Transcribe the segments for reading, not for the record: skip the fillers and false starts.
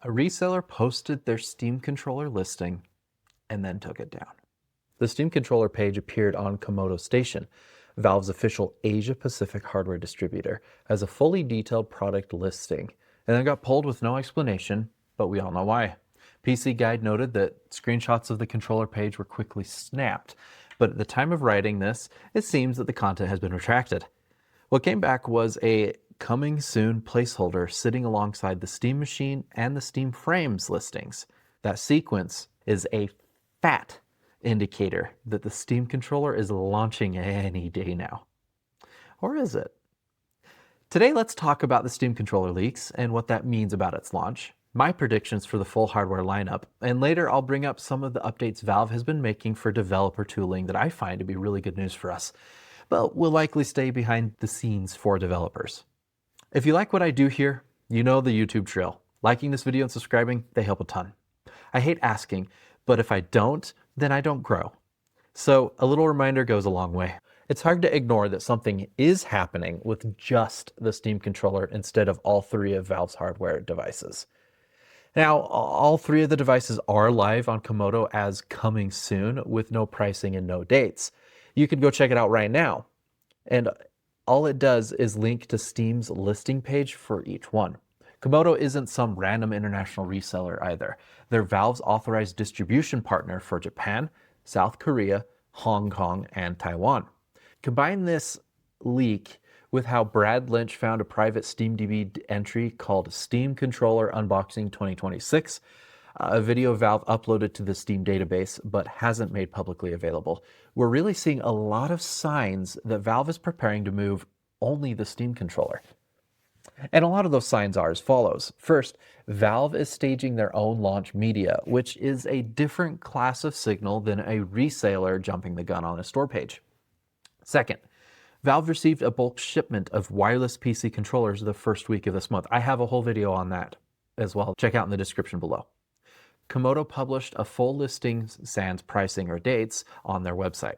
A reseller posted their Steam controller listing and then took it down. The Steam controller page appeared on Komodo Station, Valve's official Asia Pacific hardware distributor, as a fully detailed product listing, and then got pulled with no explanation, but we all know why. PC Guide noted that screenshots of the controller page were quickly snapped, but at the time of writing this, it seems that the content has been retracted. What came back was a coming soon placeholder sitting alongside the Steam Machine and the Steam Frames listings. That sequence is a fat indicator that the Steam controller is launching any day now. Or is it? Today, let's talk about the Steam controller leaks and what that means about its launch, my predictions for the full hardware lineup, and later I'll bring up some of the updates Valve has been making for developer tooling that I find to be really good news for us, but will likely stay behind the scenes for developers. If you like what I do here, you know the YouTube trail. Liking this video and subscribing, they help a ton. I hate asking, but if I don't, then I don't grow. So a little reminder goes a long way. It's hard to ignore that something is happening with just the Steam controller instead of all three of Valve's hardware devices. Now, all three of the devices are live on Komodo as coming soon with no pricing and no dates. You can go check it out right now. And all it does is link to Steam's listing page for each one. Komodo isn't some random international reseller either. They're Valve's authorized distribution partner for Japan, South Korea, Hong Kong, and Taiwan. Combine this leak with how Brad Lynch found a private SteamDB entry called Steam Controller Unboxing 2026, a video Valve uploaded to the Steam database but hasn't made publicly available. We're really seeing a lot of signs that Valve is preparing to move only the Steam controller. And a lot of those signs are as follows. First, Valve is staging their own launch media, which is a different class of signal than a reseller jumping the gun on a store page. Second, Valve received a bulk shipment of wireless PC controllers the first week of this month. I have a whole video on that as well. Check out in the description below. Komodo published a full listing sans pricing or dates on their website.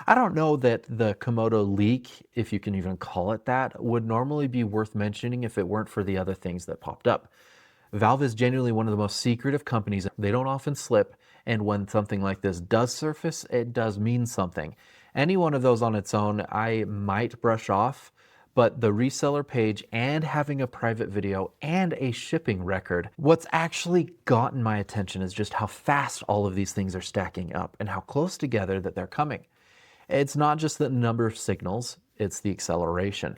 I don't know that the Komodo leak, if you can even call it that, would normally be worth mentioning if it weren't for the other things that popped up. Valve is genuinely one of the most secretive companies. They don't often slip, and when something like this does surface, it does mean something. Any one of those on its own, I might brush off, but the reseller page and having a private video and a shipping record, what's actually gotten my attention is just how fast all of these things are stacking up and how close together that they're coming. It's not just the number of signals, it's the acceleration.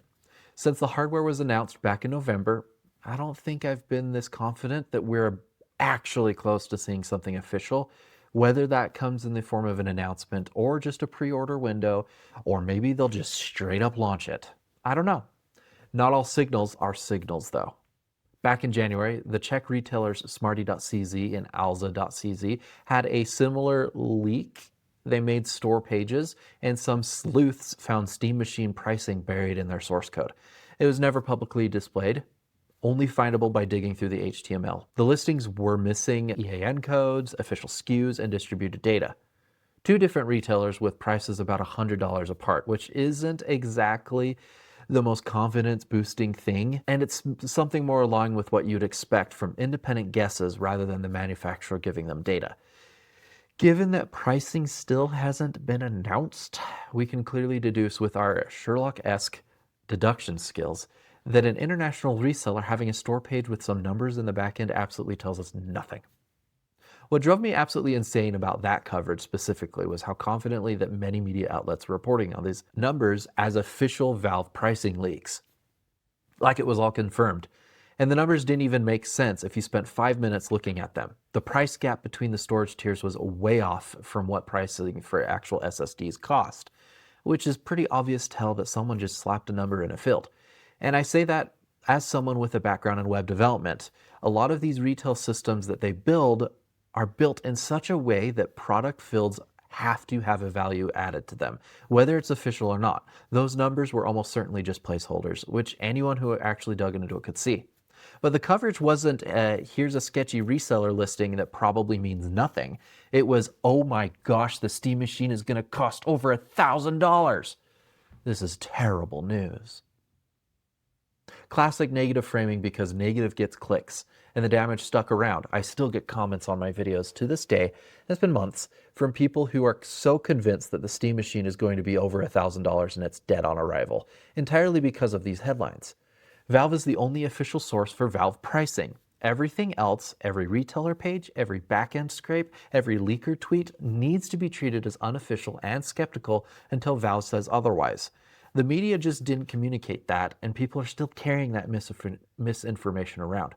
Since the hardware was announced back in November, I don't think I've been this confident that we're actually close to seeing something official, whether that comes in the form of an announcement or just a pre-order window, or maybe they'll just straight up launch it. I don't know. Not all signals are signals though. Back in January, the Czech retailers Smarty.cz and Alza.cz had a similar leak. They made store pages, and some sleuths found Steam Machine pricing buried in their source code. It was never publicly displayed, only findable by digging through the HTML. The listings were missing EAN codes, official SKUs, and distributed data. Two different retailers with prices about $100 apart, which isn't exactly the most confidence-boosting thing, and it's something more along with what you'd expect from independent guesses rather than the manufacturer giving them data. Given that pricing still hasn't been announced, we can clearly deduce with our Sherlock-esque deduction skills that an international reseller having a store page with some numbers in the back end absolutely tells us nothing. What drove me absolutely insane about that coverage specifically was how confidently that many media outlets were reporting on these numbers as official Valve pricing leaks, like it was all confirmed. And the numbers didn't even make sense if you spent 5 minutes looking at them. The price gap between the storage tiers was way off from what pricing for actual SSDs cost, which is pretty obvious tell that someone just slapped a number in a field. And I say that as someone with a background in web development. A lot of these retail systems that they build are built in such a way that product fields have to have a value added to them, whether it's official or not. Those numbers were almost certainly just placeholders, which anyone who actually dug into it could see. But the coverage wasn't, here's a sketchy reseller listing that probably means nothing. It was, oh my gosh, the Steam Machine is going to cost over $1,000. This is terrible news. Classic negative framing because negative gets clicks, and the damage stuck around. I still get comments on my videos to this day, it's been months, from people who are so convinced that the Steam machine is going to be over $1,000 and it's dead on arrival, entirely because of these headlines. Valve is the only official source for Valve pricing. Everything else, every retailer page, every backend scrape, every leaker tweet needs to be treated as unofficial and skeptical until Valve says otherwise. The media just didn't communicate that, and people are still carrying that misinformation around.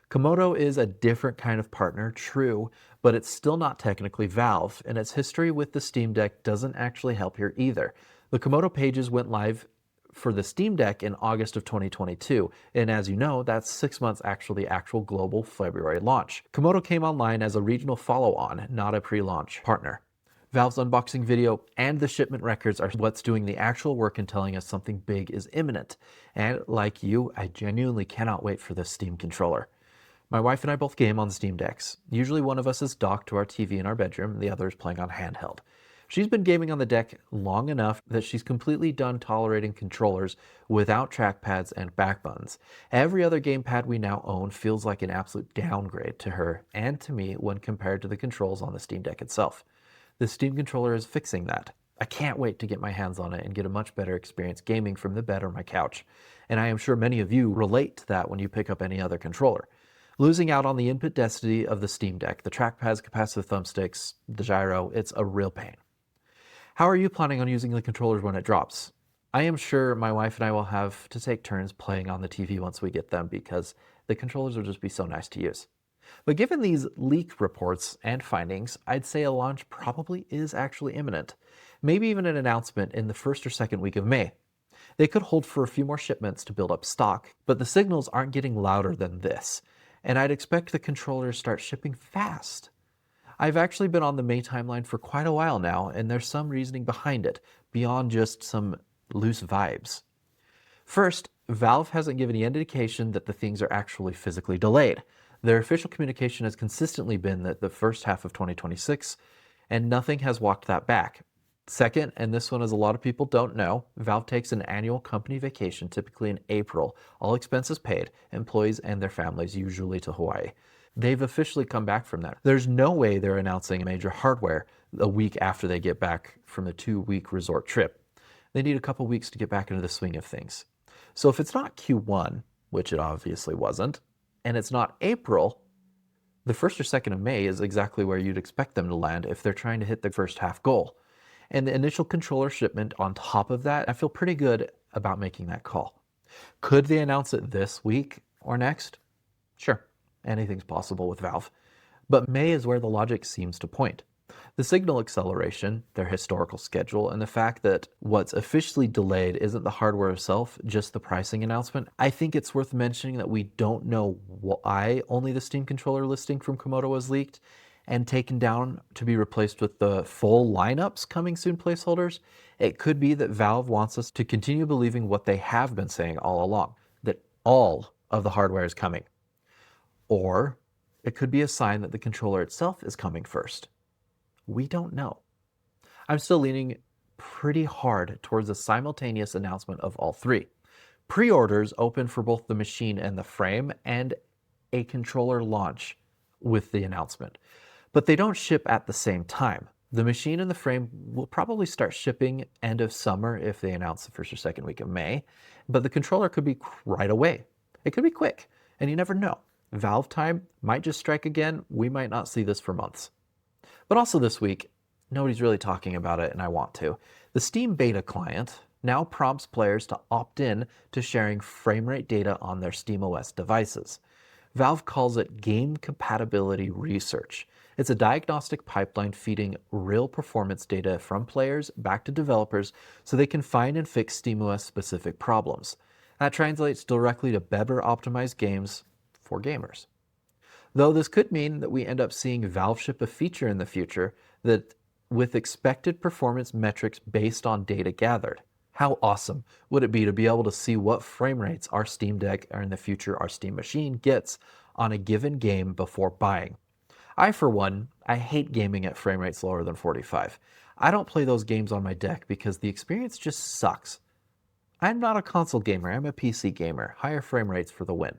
Komodo is a different kind of partner, true, but it's still not technically Valve, and its history with the Steam Deck doesn't actually help here either. The Komodo pages went live for the Steam Deck in August of 2022, and as you know, that's 6 months after the actual global February launch. Komodo came online as a regional follow-on, not a pre-launch partner. Valve's unboxing video and the shipment records are what's doing the actual work and telling us something big is imminent. And like you, I genuinely cannot wait for this Steam controller. My wife and I both game on Steam Decks. Usually one of us is docked to our TV in our bedroom, the other is playing on handheld. She's been gaming on the deck long enough that she's completely done tolerating controllers without trackpads and back buttons. Every other gamepad we now own feels like an absolute downgrade to her and to me when compared to the controls on the Steam Deck itself. The Steam controller is fixing that. I can't wait to get my hands on it and get a much better experience gaming from the bed or my couch. And I am sure many of you relate to that when you pick up any other controller. Losing out on the input density of the Steam Deck, the trackpads, capacitive thumbsticks, the gyro, it's a real pain. How are you planning on using the controllers when it drops? I am sure my wife and I will have to take turns playing on the TV once we get them because the controllers will just be so nice to use. But given these leak reports and findings, I'd say a launch probably is actually imminent. Maybe even an announcement in the first or second week of May. They could hold for a few more shipments to build up stock, but the signals aren't getting louder than this. And I'd expect the controllers start shipping fast. I've actually been on the May timeline for quite a while now, and there's some reasoning behind it, beyond just some loose vibes. First, Valve hasn't given any indication that the things are actually physically delayed. Their official communication has consistently been that the first half of 2026, and nothing has walked that back. Second, and this one as a lot of people don't know, Valve takes an annual company vacation, typically in April, all expenses paid, employees and their families, usually to Hawaii. They've officially come back from that. There's no way they're announcing a major hardware a week after they get back from the 2-week resort trip. They need a couple weeks to get back into the swing of things. So if it's not Q1, which it obviously wasn't, and it's not April, the 1st or 2nd of May is exactly where you'd expect them to land if they're trying to hit the first half goal. And the initial controller shipment on top of that, I feel pretty good about making that call. Could they announce it this week or next? Sure, anything's possible with Valve. But May is where the logic seems to point. The signal acceleration, their historical schedule, and the fact that what's officially delayed isn't the hardware itself, just the pricing announcement. I think it's worth mentioning that we don't know why only the Steam controller listing from Komodo was leaked and taken down to be replaced with the full lineups coming soon placeholders. It could be that Valve wants us to continue believing what they have been saying all along, that all of the hardware is coming. Or it could be a sign that the controller itself is coming first. We don't know. I'm still leaning pretty hard towards a simultaneous announcement of all three. Pre-orders open for both the machine and the frame, and a controller launch with the announcement. But they don't ship at the same time. The machine and the frame will probably start shipping end of summer if they announce the 1st or 2nd week of May, but the controller could be right away. It could be quick, and you never know. Valve time might just strike again. We might not see this for months. But also this week, nobody's really talking about it, and I want to. The Steam beta client now prompts players to opt in to sharing frame rate data on their SteamOS devices. Valve calls it game compatibility research. It's a diagnostic pipeline feeding real performance data from players back to developers so they can find and fix SteamOS specific problems. That translates directly to better optimized games for gamers. Though this could mean that we end up seeing Valve ship a feature in the future that with expected performance metrics based on data gathered. How awesome would it be to be able to see what frame rates our Steam Deck, or in the future our Steam machine, gets on a given game before buying? I, for one, I hate gaming at frame rates lower than 45. I don't play those games on my deck because the experience just sucks. I'm not a console gamer, I'm a PC gamer. Higher frame rates for the win.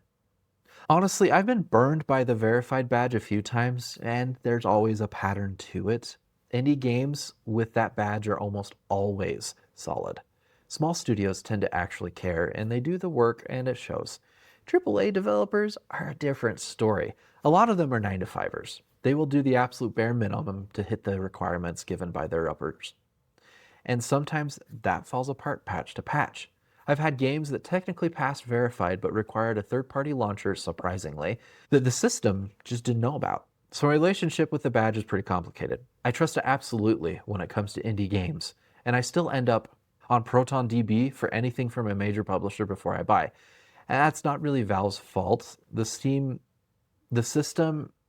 Honestly, I've been burned by the verified badge a few times, and there's always a pattern to it. Indie games with that badge are almost always solid. Small studios tend to actually care, and they do the work, and it shows. AAA developers are a different story. A lot of them are 9 to 5ers. They will do the absolute bare minimum to hit the requirements given by their uppers. And sometimes that falls apart patch to patch. I've had games that technically passed verified but required a third-party launcher, surprisingly, that the system just didn't know about. So my relationship with the badge is pretty complicated. I trust it absolutely when it comes to indie games, and I still end up on ProtonDB for anything from a major publisher before I buy. And that's not really Valve's fault. The system,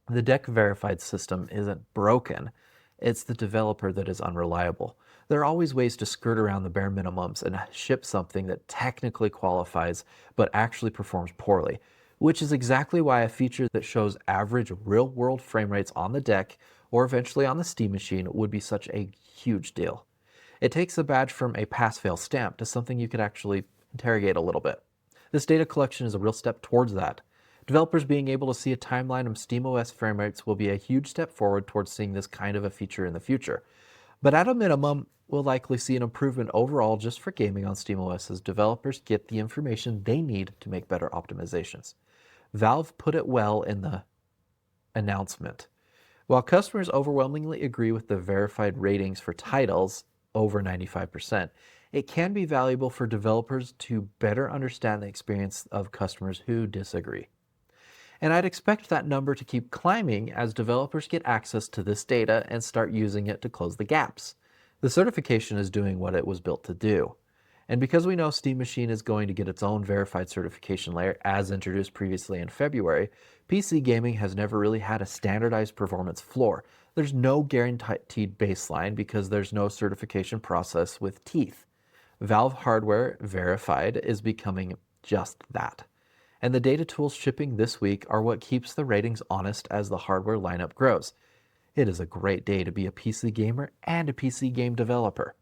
the deck verified system isn't broken. It's the developer that is unreliable. There are always ways to skirt around the bare minimums and ship something that technically qualifies but actually performs poorly, which is exactly why a feature that shows average real-world frame rates on the deck or eventually on the Steam machine would be such a huge deal. It takes the badge from a pass-fail stamp to something you could actually interrogate a little bit. This data collection is a real step towards that. Developers being able to see a timeline of SteamOS frame rates will be a huge step forward towards seeing this kind of a feature in the future. But at a minimum, we'll likely see an improvement overall just for gaming on SteamOS as developers get the information they need to make better optimizations. Valve put it well in the announcement. While customers overwhelmingly agree with the verified ratings for titles, over 95%, it can be valuable for developers to better understand the experience of customers who disagree. And I'd expect that number to keep climbing as developers get access to this data and start using it to close the gaps. The certification is doing what it was built to do. And because we know Steam Machine is going to get its own verified certification layer as introduced previously in February, PC gaming has never really had a standardized performance floor. There's no guaranteed baseline because there's no certification process with teeth. Valve hardware verified is becoming just that. And the data tools shipping this week are what keeps the ratings honest as the hardware lineup grows. It is a great day to be a PC gamer and a PC game developer.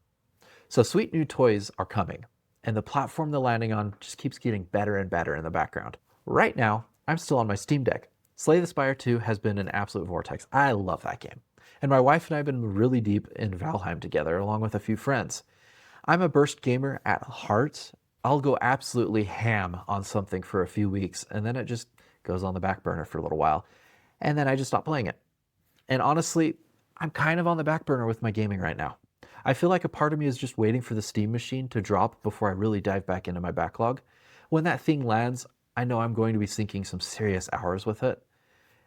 So sweet new toys are coming, and the platform they're landing on just keeps getting better and better in the background. Right now, I'm still on my Steam Deck. Slay the Spire 2 has been an absolute vortex. I love that game. And my wife and I have been really deep in Valheim together, along with a few friends. I'm a burst gamer at heart. I'll go absolutely ham on something for a few weeks, and then it just goes on the back burner for a little while, and then I just stop playing it. And honestly, I'm kind of on the back burner with my gaming right now. I feel like a part of me is just waiting for the Steam machine to drop before I really dive back into my backlog. When that thing lands, I know I'm going to be sinking some serious hours with it.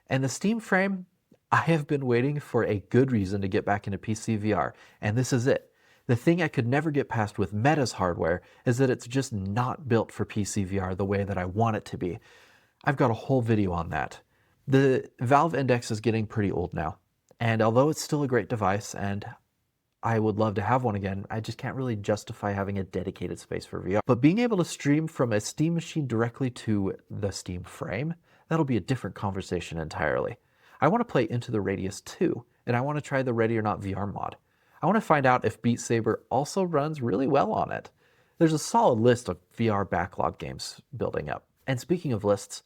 And the Steam frame, I have been waiting for a good reason to get back into PC VR, and this is it. The thing I could never get past with Meta's hardware is that it's just not built for PC VR the way that I want it to be. I've got a whole video on that. The Valve Index is getting pretty old now, and although it's still a great device and I would love to have one again, I just can't really justify having a dedicated space for VR. But being able to stream from a Steam machine directly to the Steam frame, that'll be a different conversation entirely. I want to play Into the Radius 2, and I want to try the Ready or Not VR mod. I want to find out if Beat Saber also runs really well on it. There's a solid list of VR backlog games building up. And speaking of lists,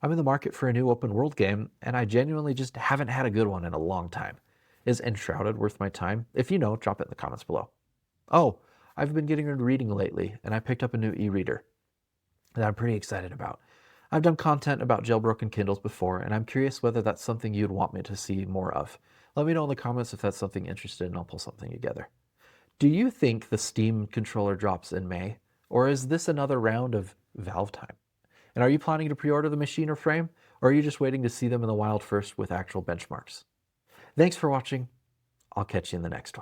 I'm in the market for a new open world game, and I genuinely just haven't had a good one in a long time. Is Enshrouded worth my time? If you know, drop it in the comments below. Oh, I've been getting into reading lately, and I picked up a new e-reader that I'm pretty excited about. I've done content about jailbroken Kindles before, and I'm curious whether that's something you'd want me to see more of. Let me know in the comments if that's something interested, and I'll pull something together. Do you think the Steam controller drops in May, or is this another round of Valve time? And are you planning to pre-order the machine or frame, or are you just waiting to see them in the wild first with actual benchmarks? Thanks for watching. I'll catch you in the next one.